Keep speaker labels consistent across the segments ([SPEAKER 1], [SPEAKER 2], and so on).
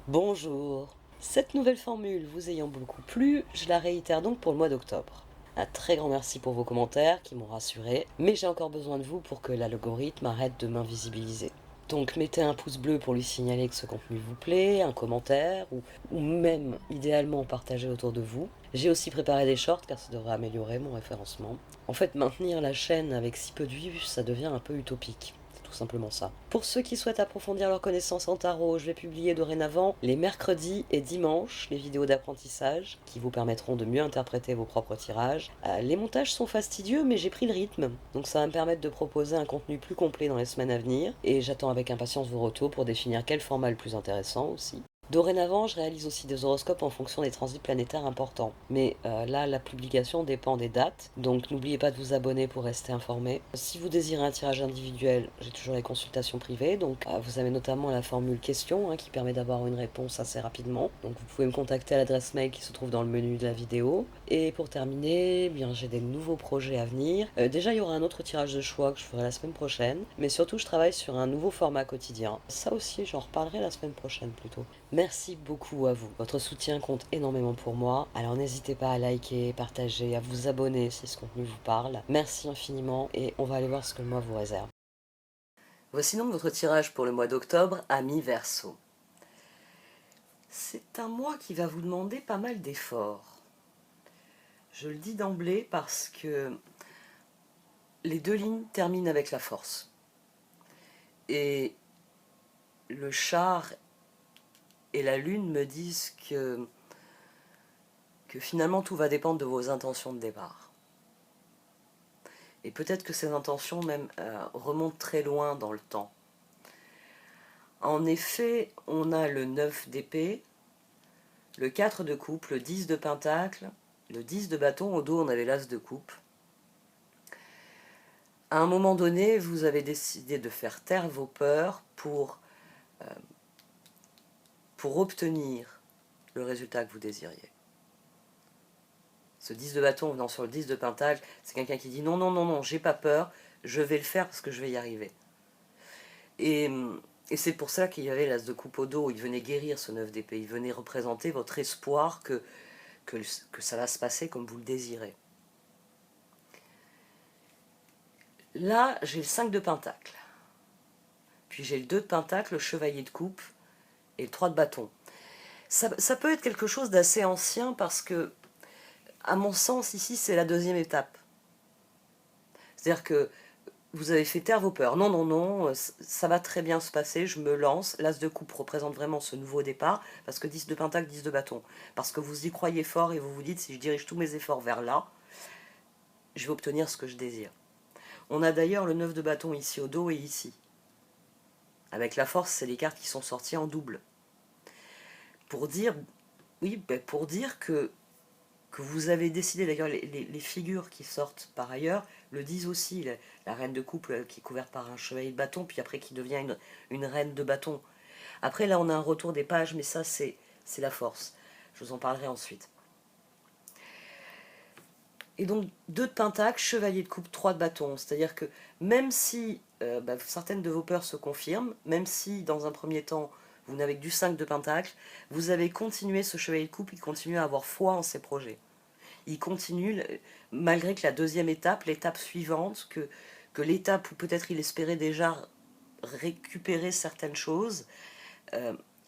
[SPEAKER 1] Bonjour. Cette nouvelle formule vous ayant beaucoup plu, je la réitère donc pour le mois d'octobre. Un très grand merci pour vos commentaires qui m'ont rassuré, mais j'ai encore besoin de vous pour que l'algorithme arrête de m'invisibiliser. Donc mettez un pouce bleu pour lui signaler que ce contenu vous plaît, un commentaire, ou même idéalement partager autour de vous. J'ai aussi préparé des shorts car ça devrait améliorer mon référencement. En fait, maintenir la chaîne avec si peu de vues, ça devient un peu utopique. C'est tout simplement ça. Pour ceux qui souhaitent approfondir leurs connaissances en tarot, je vais publier dorénavant les mercredis et dimanches les vidéos d'apprentissage qui vous permettront de mieux interpréter vos propres tirages. Les montages sont fastidieux, mais j'ai pris le rythme, donc ça va me permettre de proposer un contenu plus complet dans les semaines à venir, et j'attends avec impatience vos retours pour définir quel format est le plus intéressant aussi. Dorénavant, je réalise aussi des horoscopes en fonction des transits planétaires importants. Mais là, la publication dépend des dates, donc n'oubliez pas de vous abonner pour rester informé. Si vous désirez un tirage individuel, j'ai toujours les consultations privées, donc vous avez notamment la formule question qui permet d'avoir une réponse assez rapidement. Donc vous pouvez me contacter à l'adresse mail qui se trouve dans le menu de la vidéo. Et pour terminer, bien j'ai des nouveaux projets à venir. Déjà, il y aura un autre tirage de choix que je ferai la semaine prochaine, mais surtout je travaille sur un nouveau format quotidien. Ça aussi, j'en reparlerai la semaine prochaine plutôt. Merci beaucoup à vous. Votre soutien compte énormément pour moi. Alors n'hésitez pas à liker, partager, à vous abonner si ce contenu vous parle. Merci infiniment et on va aller voir ce que le mois vous réserve. Voici donc votre tirage pour le mois d'octobre, Amis Verseau. C'est un mois qui va vous demander pas mal d'efforts. Je le dis d'emblée parce que les deux lignes terminent avec la force. Et le char et la lune me disent que finalement tout va dépendre de vos intentions de départ. Et peut-être que ces intentions même remontent très loin dans le temps. En effet, on a le 9 d'épée, le 4 de coupe, le 10 de pentacle, le 10 de bâton, au dos on avait l'as de coupe. À un moment donné, vous avez décidé de faire taire vos peurs pour obtenir le résultat que vous désiriez. Ce 10 de bâton venant sur le 10 de pentacle, c'est quelqu'un qui dit non, non, non, non, j'ai pas peur, je vais le faire parce que je vais y arriver. Et c'est pour ça qu'il y avait l'as de coupe au dos, il venait guérir ce 9 d'épée, il venait représenter votre espoir que ça va se passer comme vous le désirez. Là, j'ai le 5 de pentacle, puis j'ai le 2 de pentacle, le chevalier de coupe et le 3 de bâton. Ça peut être quelque chose d'assez ancien parce que, à mon sens, ici, c'est la deuxième étape. C'est-à-dire que vous avez fait taire vos peurs. Non, non, non, ça va très bien se passer, je me lance. L'as de coupe représente vraiment ce nouveau départ, parce que 10 de pentacle, 10 de bâton. Parce que vous y croyez fort et vous vous dites, si je dirige tous mes efforts vers là, je vais obtenir ce que je désire. On a d'ailleurs le 9 de bâton ici au dos et ici. Avec la force, c'est les cartes qui sont sorties en double. Pour dire, oui, pour dire que vous avez décidé, d'ailleurs les figures qui sortent par ailleurs le disent aussi, la reine de couple qui est couverte par un chevalier de bâton, puis après qui devient une reine de bâton. Après là on a un retour des pages, mais ça c'est la force. Je vous en parlerai ensuite. Et donc 2 de pentacle, chevalier de coupe, 3 de bâton. C'est-à-dire que même si certaines de vos peurs se confirment, même si dans un premier temps vous n'avez que du 5 de pentacle, vous avez continué ce chevalier de coupe, il continue à avoir foi en ses projets. Il continue, malgré que la deuxième étape, l'étape suivante, que l'étape où peut-être il espérait déjà récupérer certaines choses,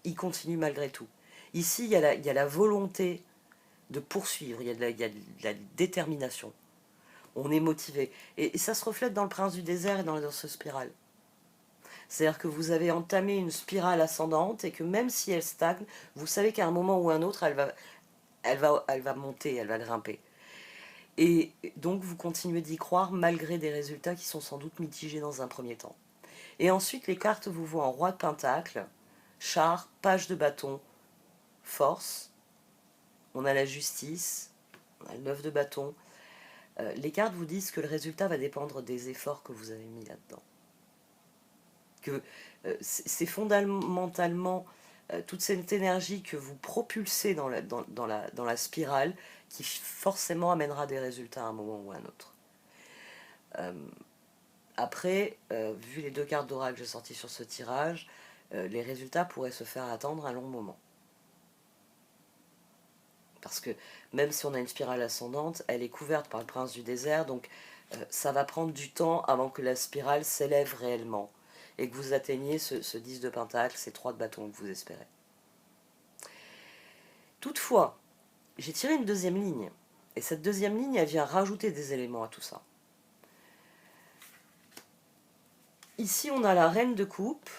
[SPEAKER 1] il continue malgré tout. Ici, il y a la volonté de poursuivre, il y a de la détermination. On est motivé. Et ça se reflète dans le prince du désert et dans ce spirale. C'est-à-dire que vous avez entamé une spirale ascendante et que même si elle stagne, vous savez qu'à un moment ou un autre, elle va monter, elle va grimper. Et donc vous continuez d'y croire malgré des résultats qui sont sans doute mitigés dans un premier temps. Et ensuite les cartes vous voient en roi de pentacle, char, page de bâton, force, on a la justice, on a le 9 de bâton. Les cartes vous disent que le résultat va dépendre des efforts que vous avez mis là-dedans. Que c'est fondamentalement toute cette énergie que vous propulsez dans la spirale qui forcément amènera des résultats à un moment ou à un autre. Après, vu les 2 cartes d'oracle que j'ai sorties sur ce tirage, les résultats pourraient se faire attendre un long moment. Parce que même si on a une spirale ascendante, elle est couverte par le prince du désert, donc ça va prendre du temps avant que la spirale s'élève réellement et que vous atteigniez ce 10 de pentacle, ces 3 de bâton que vous espérez. Toutefois, j'ai tiré une deuxième ligne, et cette deuxième ligne, elle vient rajouter des éléments à tout ça. Ici, on a la reine de coupe,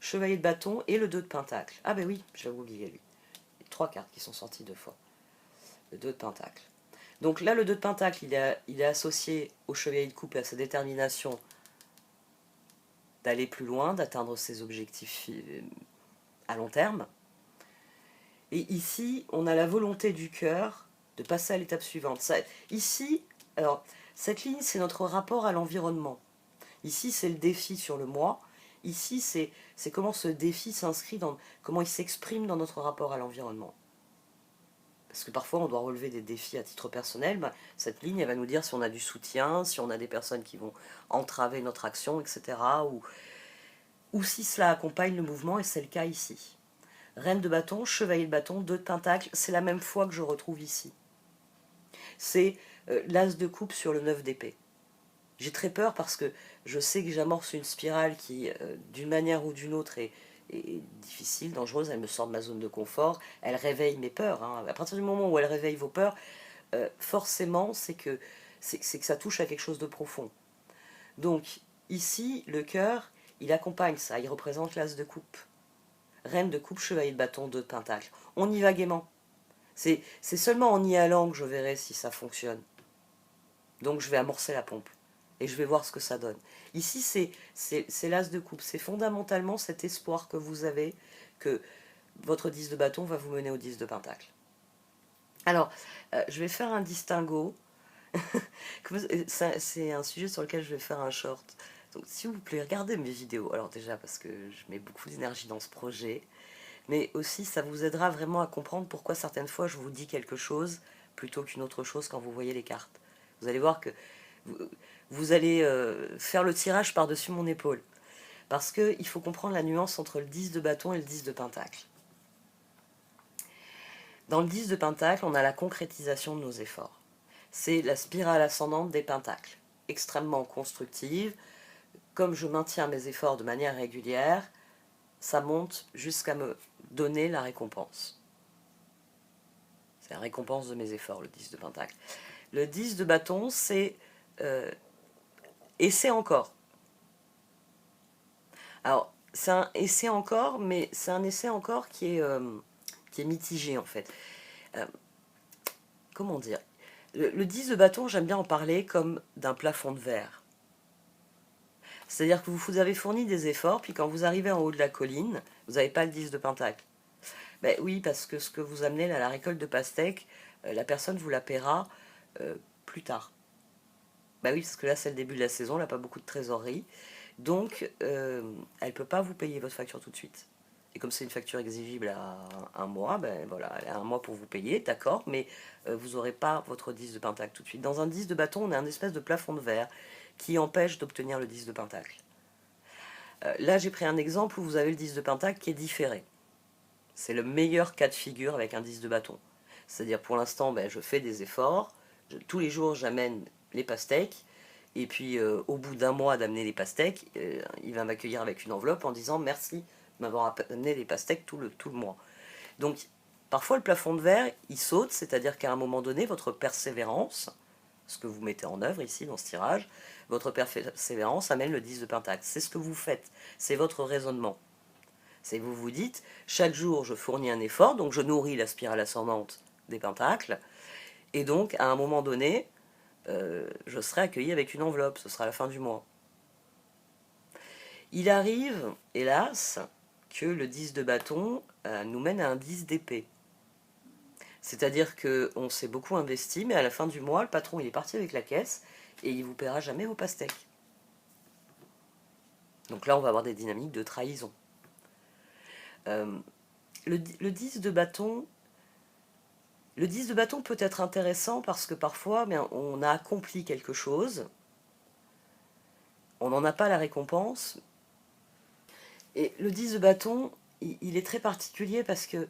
[SPEAKER 1] chevalier de bâton et le 2 de pentacle. Ah ben oui, je l'avais oublié lui. Il y a 3 cartes qui sont sorties 2 fois. Le 2 de pentacle. Donc là, le 2 de pentacle, il est associé au chevalier de coupe et à sa détermination d'aller plus loin, d'atteindre ses objectifs à long terme. Et ici, on a la volonté du cœur de passer à l'étape suivante. Ici, alors, cette ligne, c'est notre rapport à l'environnement. Ici, c'est le défi sur le moi. Ici, c'est comment ce défi s'inscrit dans, comment il s'exprime dans notre rapport à l'environnement. Parce que parfois, on doit relever des défis à titre personnel. Ben, cette ligne, elle va nous dire si on a du soutien, si on a des personnes qui vont entraver notre action, etc. Ou si cela accompagne le mouvement, et c'est le cas ici. Reine de bâton, chevalier de bâton, 2 de pentacle, c'est la même foi que je retrouve ici. C'est l'as de coupe sur le 9 d'épée. J'ai très peur parce que je sais que j'amorce une spirale qui, d'une manière ou d'une autre, est difficile, dangereuse, elle me sort de ma zone de confort, elle réveille mes peurs. Hein. À partir du moment où elle réveille vos peurs, forcément, c'est que ça touche à quelque chose de profond. Donc, ici, le cœur, il accompagne ça, il représente l'as de coupe. Reine de coupe, chevalier de bâton, 2 de pentacle. On y va gaiement. C'est seulement en y allant que je verrai si ça fonctionne. Donc, je vais amorcer la pompe. Et je vais voir ce que ça donne. Ici, c'est l'as de coupe. C'est fondamentalement cet espoir que vous avez que votre 10 de bâton va vous mener au 10 de pentacle. Alors, je vais faire un distinguo. C'est un sujet sur lequel je vais faire un short. Donc, s'il vous plaît, regardez mes vidéos. Alors déjà, parce que je mets beaucoup d'énergie dans ce projet. Mais aussi, ça vous aidera vraiment à comprendre pourquoi certaines fois je vous dis quelque chose plutôt qu'une autre chose quand vous voyez les cartes. Vous allez voir que vous allez faire le tirage par-dessus mon épaule. Parce qu'il faut comprendre la nuance entre le 10 de bâton et le 10 de pentacle. Dans le 10 de pentacle, on a la concrétisation de nos efforts. C'est la spirale ascendante des pentacles, extrêmement constructive. Comme je maintiens mes efforts de manière régulière, ça monte jusqu'à me donner la récompense. C'est la récompense de mes efforts, le 10 de pentacle. Le 10 de bâton, c'est essaie encore. Alors, c'est un essai encore, mais c'est un essai encore qui est mitigé en fait. Comment dire, le 10 de bâton, j'aime bien en parler comme d'un plafond de verre. C'est-à-dire que vous avez fourni des efforts, puis quand vous arrivez en haut de la colline, vous n'avez pas le 10 de pentacle. Ben oui, parce que ce que vous amenez là, la récolte de pastèques, la personne vous la paiera plus tard. Ben oui, parce que là, c'est le début de la saison, elle n'a pas beaucoup de trésorerie. Donc, elle ne peut pas vous payer votre facture tout de suite. Et comme c'est une facture exigible à un mois, ben voilà, elle a un mois pour vous payer, d'accord, mais vous n'aurez pas votre 10 de pentacle tout de suite. Dans un 10 de bâton, on a un espèce de plafond de verre qui empêche d'obtenir le 10 de pentacle. Là, j'ai pris un exemple où vous avez le 10 de pentacle qui est différé. C'est le meilleur cas de figure avec un 10 de bâton. C'est-à-dire, pour l'instant, ben, je fais des efforts, tous les jours, j'amène les pastèques, et puis au bout d'un mois d'amener les pastèques, il va m'accueillir avec une enveloppe en disant merci de m'avoir amené les pastèques tout le mois. Donc parfois le plafond de verre il saute, c'est-à-dire qu'à un moment donné votre persévérance, ce que vous mettez en œuvre ici dans ce tirage, votre persévérance amène le 10 de pentacle. C'est ce que vous faites, c'est votre raisonnement. C'est vous vous dites chaque jour je fournis un effort, donc je nourris la spirale ascendante des pentacles, et donc à un moment donné je serai accueilli avec une enveloppe, ce sera la fin du mois. Il arrive, hélas, que le 10 de bâton nous mène à un 10 d'épée. C'est-à-dire qu'on s'est beaucoup investi, mais à la fin du mois, le patron il est parti avec la caisse et il ne vous paiera jamais vos pastèques. Donc là, on va avoir des dynamiques de trahison. Le 10 de bâton... Le 10 de bâton peut être intéressant parce que parfois on a accompli quelque chose, on n'en a pas la récompense, Et le 10 de bâton, il est très particulier parce que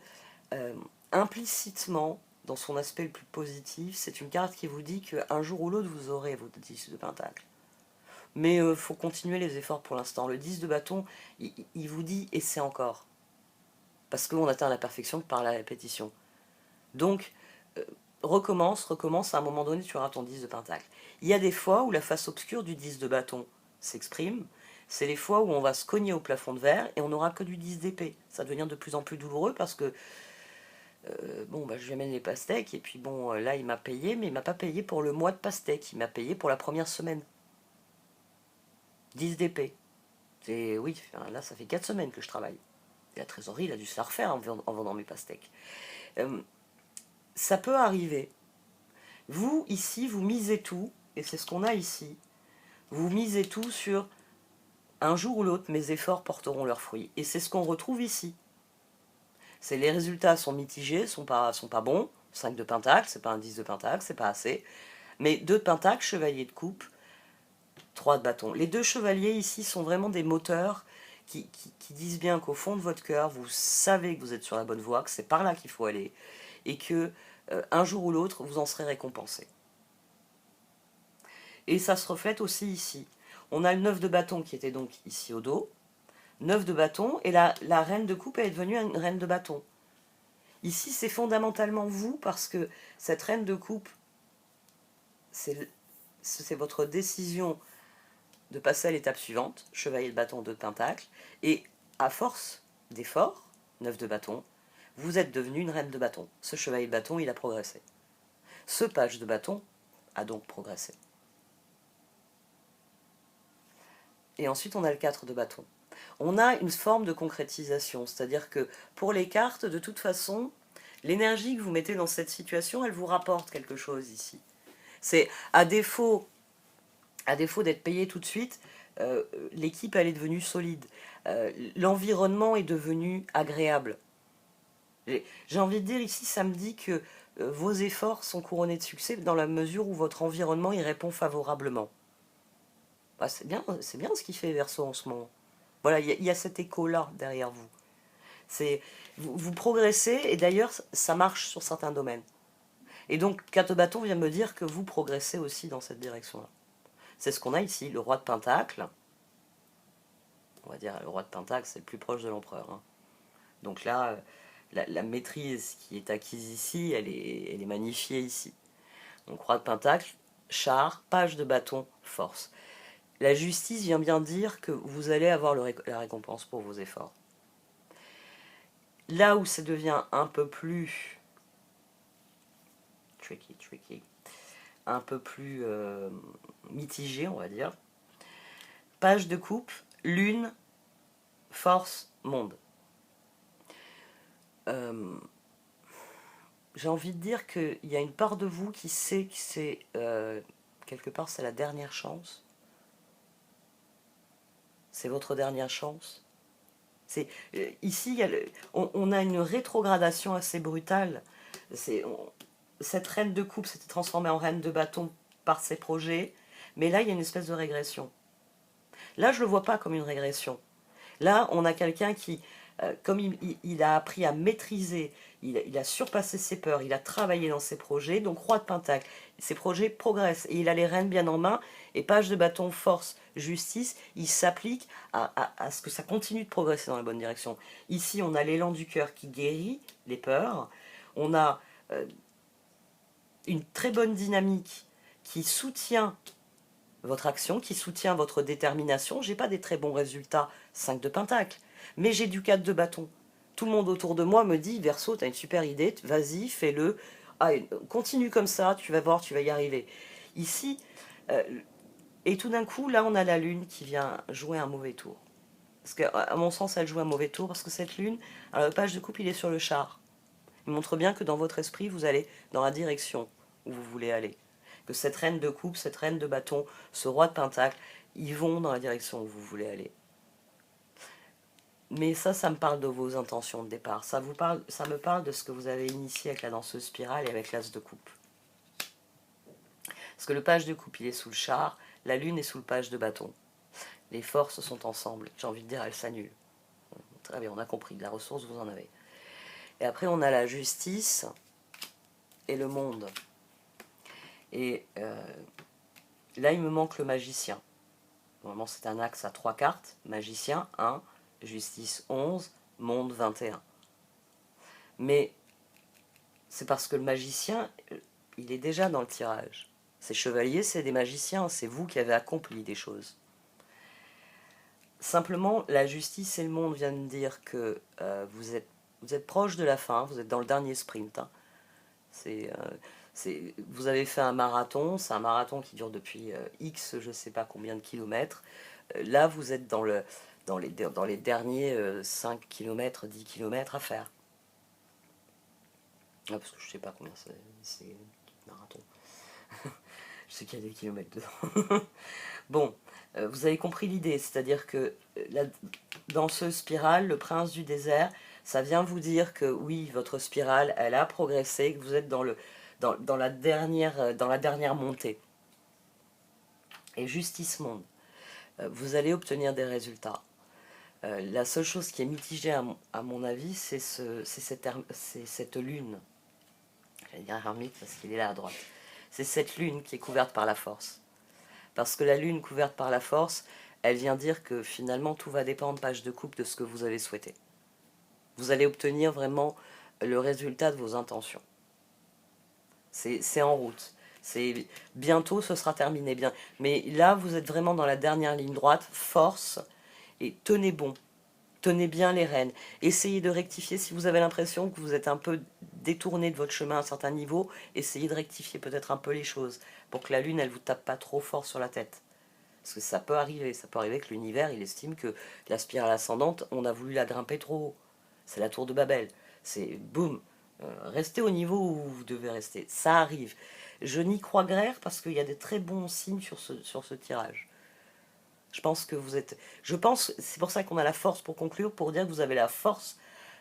[SPEAKER 1] euh, implicitement, dans son aspect le plus positif, c'est une carte qui vous dit qu'un jour ou l'autre, vous aurez votre 10 de pentacle. Mais il faut continuer les efforts pour l'instant. Le 10 de bâton, il vous dit « essaie encore ». Parce qu'on atteint la perfection par la répétition. Donc, recommence, à un moment donné, tu auras ton 10 de pentacle. Il y a des fois où la face obscure du 10 de bâton s'exprime, c'est les fois où on va se cogner au plafond de verre et on n'aura que du 10 d'épée. Ça devient de plus en plus douloureux parce que, bon, bah, je lui amène les pastèques et puis bon, là, il m'a payé, mais il m'a pas payé pour le mois de pastèques, il m'a payé pour la première semaine. 10 d'épée. C'est, oui, là, ça fait 4 semaines que je travaille. Et la trésorerie, il a dû se la refaire en vendant mes pastèques. Ça peut arriver. Vous, ici, vous misez tout, et c'est ce qu'on a ici, vous misez tout sur un jour ou l'autre, mes efforts porteront leurs fruits. Et c'est ce qu'on retrouve ici. C'est les résultats sont mitigés, sont pas bons. 5 de pentacle, c'est pas un 10 de pentacle, c'est pas assez. Mais 2 de pentacle, chevalier de coupe, 3 de bâton. Les deux chevaliers ici sont vraiment des moteurs qui disent bien qu'au fond de votre cœur, vous savez que vous êtes sur la bonne voie, que c'est par là qu'il faut aller, et que un jour ou l'autre, vous en serez récompensé. Et ça se reflète aussi ici. On a le 9 de bâton qui était donc ici au dos. 9 de bâton, et la reine de coupe est devenue une reine de bâton. Ici, c'est fondamentalement vous, parce que cette reine de coupe, c'est votre décision de passer à l'étape suivante, chevalier de bâton, 2 de pentacle, et à force d'efforts, 9 de bâton, vous êtes devenu une reine de bâton. Ce chevalier de bâton, il a progressé. Ce page de bâton a donc progressé. Et ensuite, on a le 4 de bâton. On a une forme de concrétisation, c'est-à-dire que pour les cartes, de toute façon, l'énergie que vous mettez dans cette situation, elle vous rapporte quelque chose ici. C'est à défaut d'être payé tout de suite, l'équipe elle est devenue solide, l'environnement est devenu agréable. J'ai envie de dire ici, ça me dit que vos efforts sont couronnés de succès dans la mesure où votre environnement y répond favorablement. Bah, c'est bien ce qui fait Verseau en ce moment. Voilà, il y a cet écho-là derrière vous. Vous progressez, et d'ailleurs, ça marche sur certains domaines. Et donc, 4 de bâton vient me dire que vous progressez aussi dans cette direction-là. C'est ce qu'on a ici, le roi de pentacle. On va dire, le roi de pentacle, c'est le plus proche de l'empereur. Hein. Donc là, la maîtrise qui est acquise ici, elle est magnifiée ici. Donc, roi de pentacle, char, page de bâton, force. La justice vient bien dire que vous allez avoir la récompense pour vos efforts. Là où ça devient un peu plus tricky, un peu plus mitigé, on va dire. Page de coupe, lune, force, monde. J'ai envie de dire qu'il y a une part de vous qui sait que c'est, quelque part, c'est la dernière chance. C'est votre dernière chance. Ici, on a une rétrogradation assez brutale. Cette reine de coupe s'était transformée en reine de bâton par ses projets, mais là, il y a une espèce de régression. Là, je ne le vois pas comme une régression. Là, on a quelqu'un qui, comme il a appris à maîtriser, il a surpassé ses peurs, il a travaillé dans ses projets, donc roi de pentacle. Ses projets progressent et il a les rênes bien en main. Et page de bâton, force, justice, il s'applique à ce que ça continue de progresser dans la bonne direction. Ici, on a l'élan du cœur qui guérit les peurs. On a une très bonne dynamique qui soutient votre action, qui soutient votre détermination. J'ai pas des très bons résultats, 5 de pentacle, mais j'ai du 4 de bâton. Tout le monde autour de moi me dit, Verseau, t'as une super idée, vas-y, fais-le. Ah, continue comme ça, tu vas voir, tu vas y arriver. Ici, et tout d'un coup, là, on a la lune qui vient jouer un mauvais tour. Parce qu'à mon sens, elle joue un mauvais tour, parce que cette lune, alors le page de coupe, il est sur le char. Il montre bien que dans votre esprit, vous allez dans la direction où vous voulez aller. Que cette reine de coupe, cette reine de bâton, ce roi de pentacle, ils vont dans la direction où vous voulez aller. Mais ça me parle de vos intentions de départ. Ça me parle de ce que vous avez initié avec la danseuse spirale et avec l'as de coupe. Parce que le page de coupe, il est sous le char, la lune est sous le page de bâton. Les forces sont ensemble. J'ai envie de dire, elles s'annulent. Très bien, on a compris, de la ressource, vous en avez. Et après, on a la justice et le monde. Et là, il me manque le magicien. Normalement, c'est un axe à 3 cartes. Magicien, 1. Justice, 11. Monde, 21. Mais c'est parce que le magicien, il est déjà dans le tirage. Ces chevaliers, c'est des magiciens. C'est vous qui avez accompli des choses. Simplement, la justice et le monde viennent dire que vous êtes proche de la fin. Vous êtes dans le dernier sprint. Hein. Vous avez fait un marathon, c'est un marathon qui dure depuis X, je ne sais pas combien de kilomètres. Là, vous êtes dans les derniers 5 km, 10 km à faire. Ah, parce que je ne sais pas combien c'est un marathon. Je sais qu'il y a des kilomètres dedans. Bon, vous avez compris l'idée, c'est-à-dire que dans ce spirale, le prince du désert, ça vient vous dire que oui, votre spirale, elle a progressé, que vous êtes dans la dernière montée. Et justice monde, vous allez obtenir des résultats. La seule chose qui est mitigée à mon avis, c'est cette lune. J'allais dire ermite parce qu'il est là à droite. C'est cette lune qui est couverte par la force. Parce que la lune couverte par la force, elle vient dire que finalement tout va dépendre, page de coupe, de ce que vous avez souhaité. Vous allez obtenir vraiment le résultat de vos intentions. C'est en route. Bientôt ce sera terminé bien. Mais là vous êtes vraiment dans la dernière ligne droite, force, et tenez bon. Tenez bien les rênes. Essayez de rectifier si vous avez l'impression que vous êtes un peu détourné de votre chemin à un certain niveau. Essayez de rectifier peut-être un peu les choses pour que la lune, elle vous tape pas trop fort sur la tête. Parce que ça peut arriver. Ça peut arriver que l'univers, il estime que la spirale ascendante, on a voulu la grimper trop haut. C'est la tour de Babel. C'est boum. Restez au niveau où vous devez rester. Ça arrive. Je n'y crois guère parce qu'il y a des très bons signes sur ce tirage. Je pense que vous êtes... c'est pour ça qu'on a la force pour conclure, pour dire que vous avez la force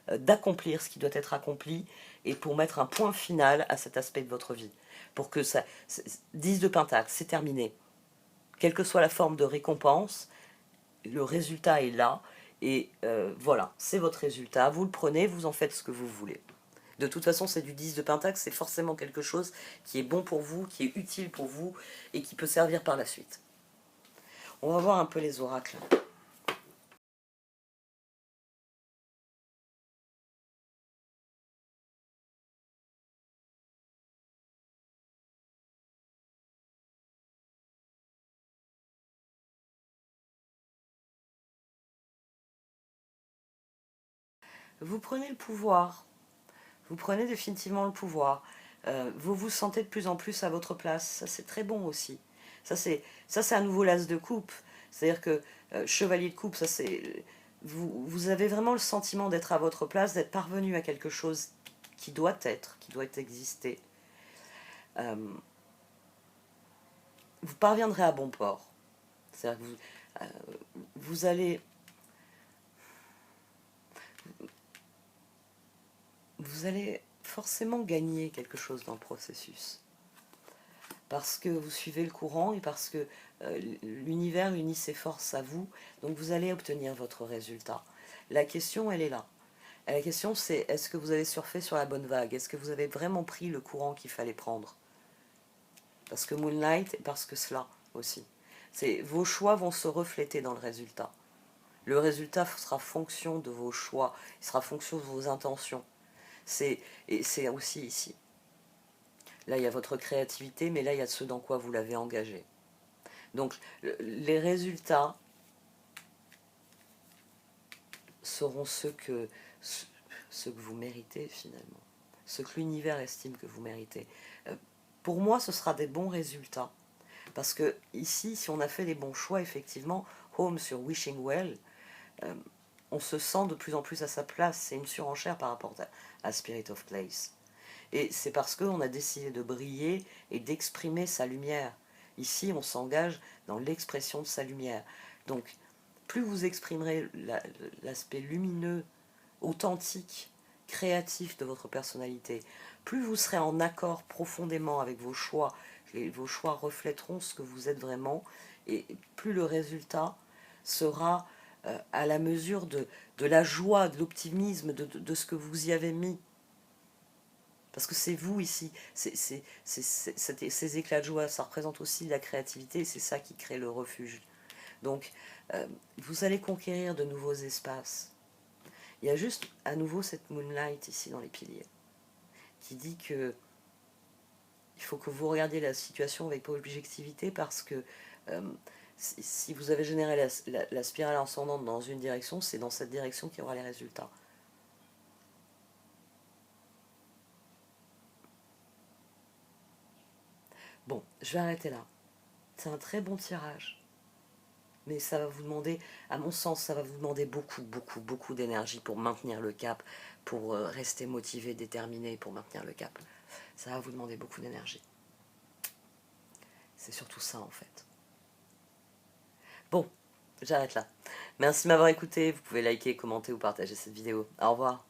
[SPEAKER 1] d'accomplir ce qui doit être accompli et pour mettre un point final à cet aspect de votre vie. Pour que ça... 10 de Pentacle, c'est terminé. Quelle que soit la forme de récompense, le résultat est là. Et voilà, c'est votre résultat. Vous le prenez, vous en faites ce que vous voulez. De toute façon, c'est du 10 de Pentacle, c'est forcément quelque chose qui est bon pour vous, qui est utile pour vous et qui peut servir par la suite. On va voir un peu les oracles. Vous prenez le pouvoir. Vous prenez définitivement le pouvoir. Vous vous sentez de plus en plus à votre place. Ça, c'est très bon aussi. Ça, c'est à nouveau l'as de coupe. C'est-à-dire que chevalier de coupe, ça, c'est... Vous avez vraiment le sentiment d'être à votre place, d'être parvenu à quelque chose qui doit exister. Vous parviendrez à bon port. C'est-à-dire que vous allez... Vous allez forcément gagner quelque chose dans le processus. Parce que vous suivez le courant et parce que l'univers unit ses forces à vous, donc vous allez obtenir votre résultat. La question, elle est là. La question, c'est est-ce que vous avez surfé sur la bonne vague? Est-ce que vous avez vraiment pris le courant qu'il fallait prendre? Parce que Moonlight, et parce que cela aussi. Vos choix vont se refléter dans le résultat. Le résultat sera fonction de vos choix, il sera fonction de vos intentions. Et c'est aussi ici. Là, il y a votre créativité, mais là, il y a ce dans quoi vous l'avez engagé. Donc, les résultats seront ceux que vous méritez, finalement. Ce que l'univers estime que vous méritez. Pour moi, ce sera des bons résultats. Parce que ici, si on a fait les bons choix, effectivement, Home sur Wishing Well, on se sent de plus en plus à sa place. C'est une surenchère par rapport à Spirit of Place. Et c'est parce qu'on a décidé de briller et d'exprimer sa lumière. Ici, on s'engage dans l'expression de sa lumière. Donc, plus vous exprimerez l'aspect lumineux, authentique, créatif de votre personnalité, plus vous serez en accord profondément avec vos choix. Vos choix reflèteront ce que vous êtes vraiment, et plus le résultat sera à la mesure de la joie, de l'optimisme, de ce que vous y avez mis. Parce que c'est vous ici, ces éclats de joie, ça représente aussi la créativité, c'est ça qui crée le refuge. Donc, vous allez conquérir de nouveaux espaces. Il y a juste à nouveau cette moonlight ici dans les piliers, qui dit que il faut que vous regardiez la situation avec objectivité parce que si vous avez généré la spirale ascendante dans une direction, c'est dans cette direction qu'il y aura les résultats. Bon, je vais arrêter là. C'est un très bon tirage. Mais ça va vous demander, à mon sens, ça va vous demander beaucoup, beaucoup, beaucoup d'énergie pour maintenir le cap, pour rester motivé, déterminé, pour maintenir le cap. Ça va vous demander beaucoup d'énergie. C'est surtout ça en fait. Bon, j'arrête là. Merci de m'avoir écouté. Vous pouvez liker, commenter ou partager cette vidéo. Au revoir.